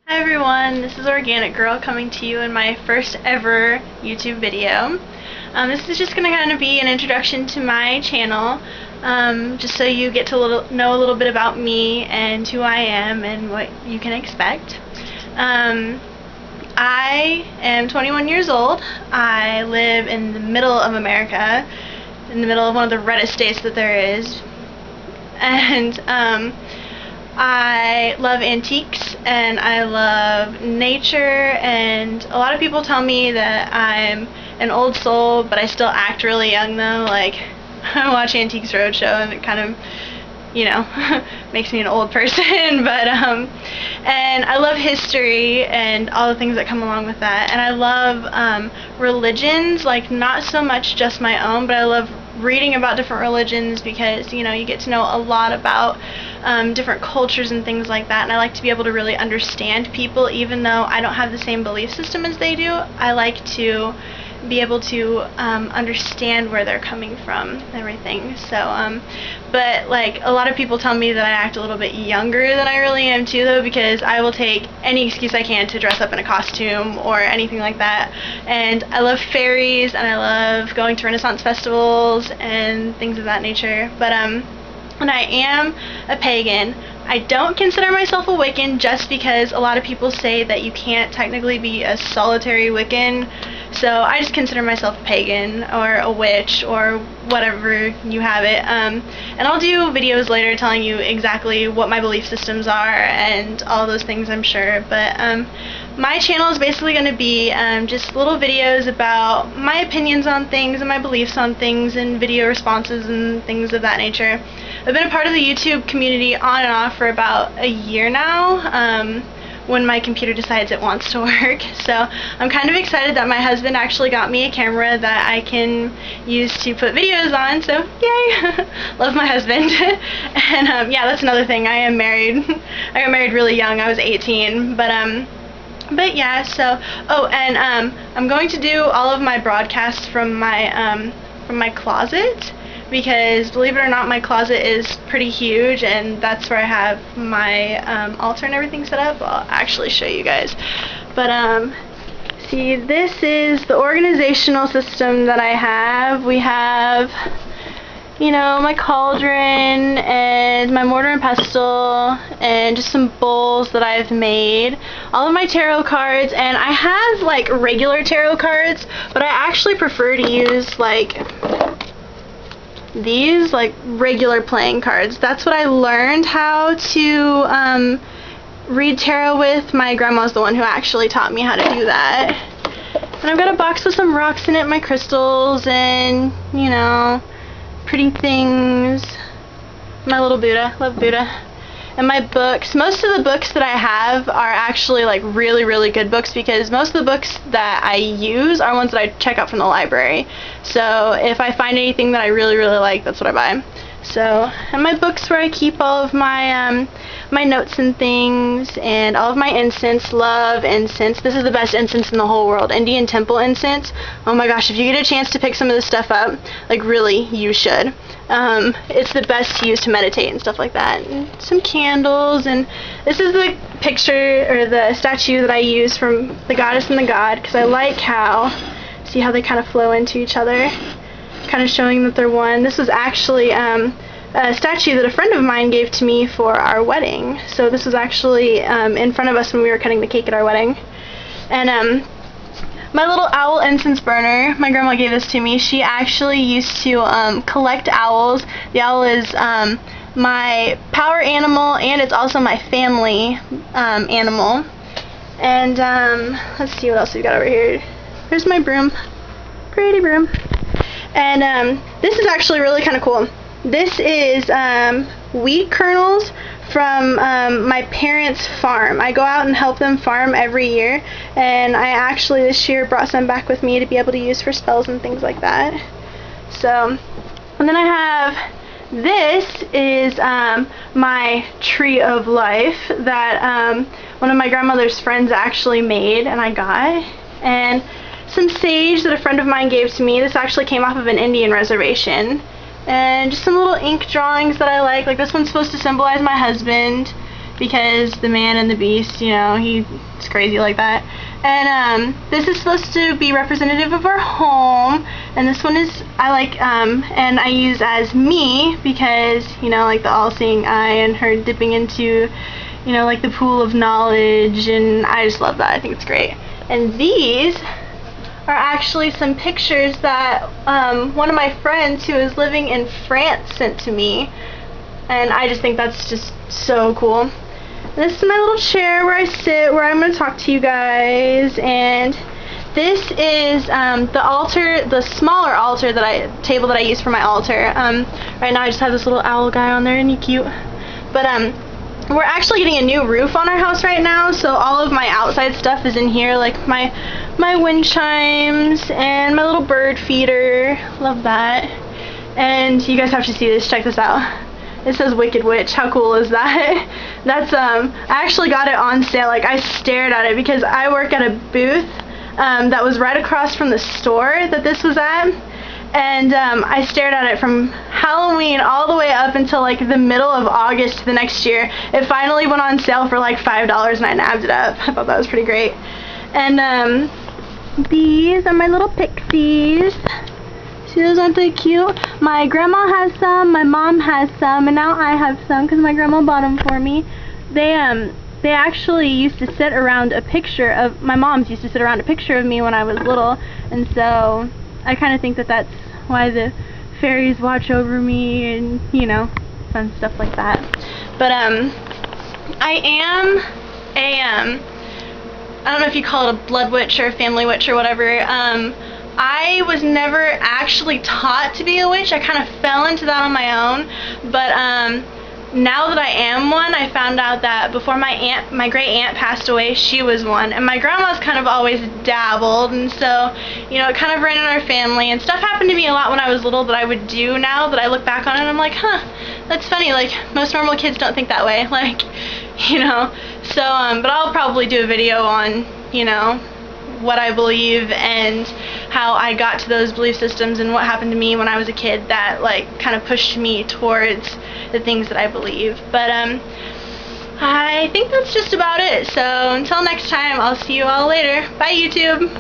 Hi everyone, this is Organic Girl coming to you in my first ever YouTube video. This is just going to kind of be an introduction to my channel, just so you get to know a little bit about me and who I am and what you can expect. I am 21 years old. I live in the middle of America, in the middle of one of the reddest states that there is, and I love antiques and I love nature, and a lot of people tell me that I'm an old soul, but I still act really young though. Like, I watch Antiques Roadshow and it kind of, you know, makes me an old person, but and I love history and all the things that come along with that, and I love religions, like not so much just my own, but I love reading about different religions because, you know, you get to know a lot about different cultures and things like that, and I like to be able to really understand people even though I don't have the same belief system as they do. I like to be able to understand where they're coming from and everything. So, but like a lot of people tell me that I act a little bit younger than I really am too, though, because I will take any excuse I can to dress up in a costume or anything like that. And I love fairies and I love going to Renaissance festivals and things of that nature. But and I am a pagan. I don't consider myself a Wiccan just because a lot of people say that you can't technically be a solitary Wiccan. So I just consider myself a pagan or a witch or whatever you have it. And I'll do videos later telling you exactly what my belief systems are and all those things, I'm sure. But my channel is basically going to be just little videos about my opinions on things and my beliefs on things and video responses and things of that nature. I've been a part of the YouTube community on and off for about a year now, when my computer decides it wants to work. So I'm kind of excited that my husband actually got me a camera that I can use to put videos on, so yay! Love my husband. And yeah, that's another thing. I am married. I got married really young. I was 18, but yeah, so, oh, and I'm going to do all of my broadcasts from my closet, because believe it or not, my closet is pretty huge, and that's where I have my altar and everything set up. I'll actually show you guys. But see, this is the organizational system that I have. We have, you know, my cauldron and my mortar and pestle and just some bowls that I've made, all of my tarot cards, and I have like regular tarot cards, but I actually prefer to use like these, like regular playing cards. That's what I learned how to read tarot with. My grandma's the one who actually taught me how to do that. And I've got a box with some rocks in it, my crystals, and, you know, pretty things. My little Buddha, love Buddha. And my books. Most of the books that I have are actually like really, really good books, because most of the books that I use are ones that I check out from the library. So if I find anything that I really, really like, that's what I buy. So, and my books where I keep all of my my notes and things, and all of my incense. Love incense. This is the best incense in the whole world. Indian temple incense. Oh my gosh, if you get a chance to pick some of this stuff up, like really, you should. It's the best to use to meditate and stuff like that. And some candles, and this is the picture or the statue that I use from the goddess and the god, because I like how, see how they kind of flow into each other, kind of showing that they're one. This was actually a statue that a friend of mine gave to me for our wedding. So this was actually in front of us when we were cutting the cake at our wedding. And my little owl incense burner, my grandma gave this to me. She actually used to collect owls. The owl is my power animal, and it's also my family animal. And let's see what else we've got over here. There's my broom. Pretty broom. And this is actually really kind of cool. This is wheat kernels from my parents' farm. I go out and help them farm every year, and I actually this year brought some back with me to be able to use for spells and things like that. So, and then I have, this is my tree of life that one of my grandmother's friends actually made and I got, and some sage that a friend of mine gave to me. This actually came off of an Indian reservation. And just some little ink drawings that I like this one's supposed to symbolize my husband, because the man and the beast, you know, he's crazy like that. And this is supposed to be representative of our home, and this one is, I like, and I use as me because, you know, like the all-seeing eye and her dipping into, you know, like the pool of knowledge, and I just love that. I think it's great. And these are actually some pictures that one of my friends who is living in France sent to me, and I just think that's just so cool. This is my little chair where I sit, where I'm going to talk to you guys, and this is the altar, the smaller altar table that I use for my altar. Right now I just have this little owl guy on there, and he's cute. But we're actually getting a new roof on our house right now, so all of my outside stuff is in here, like my wind chimes and my little bird feeder. Love that. And you guys have to see this. Check this out. It says Wicked Witch. How cool is that? That's I actually got it on sale. Like, I stared at it because I work at a booth that was right across from the store that this was at, and I stared at it from Halloween all the way up until like the middle of August the next year. It finally went on sale for like $5 and I nabbed it up. I thought that was pretty great. And these are my little pixies. See, those, aren't they cute? My grandma has some, my mom has some, and now I have some because my grandma bought them for me. They actually used to sit around a picture of, my mom's used to sit around a picture of me when I was little, and so I kind of think that that's why the fairies watch over me and, you know, fun stuff like that. But I am a, I don't know if you call it a blood witch or a family witch or whatever. I was never actually taught to be a witch. I kind of fell into that on my own, but now that I am one, I found out that before my great aunt passed away, she was one, and my grandma's kind of always dabbled, and so, you know, it kind of ran in our family, and stuff happened to me a lot when I was little that I would do now that I look back on it and I'm like, huh, that's funny, like, most normal kids don't think that way, like, you know, so, but I'll probably do a video on, you know, what I believe and how I got to those belief systems and what happened to me when I was a kid that like kind of pushed me towards the things that I believe. But I think that's just about it. So until next time, I'll see you all later. Bye, YouTube.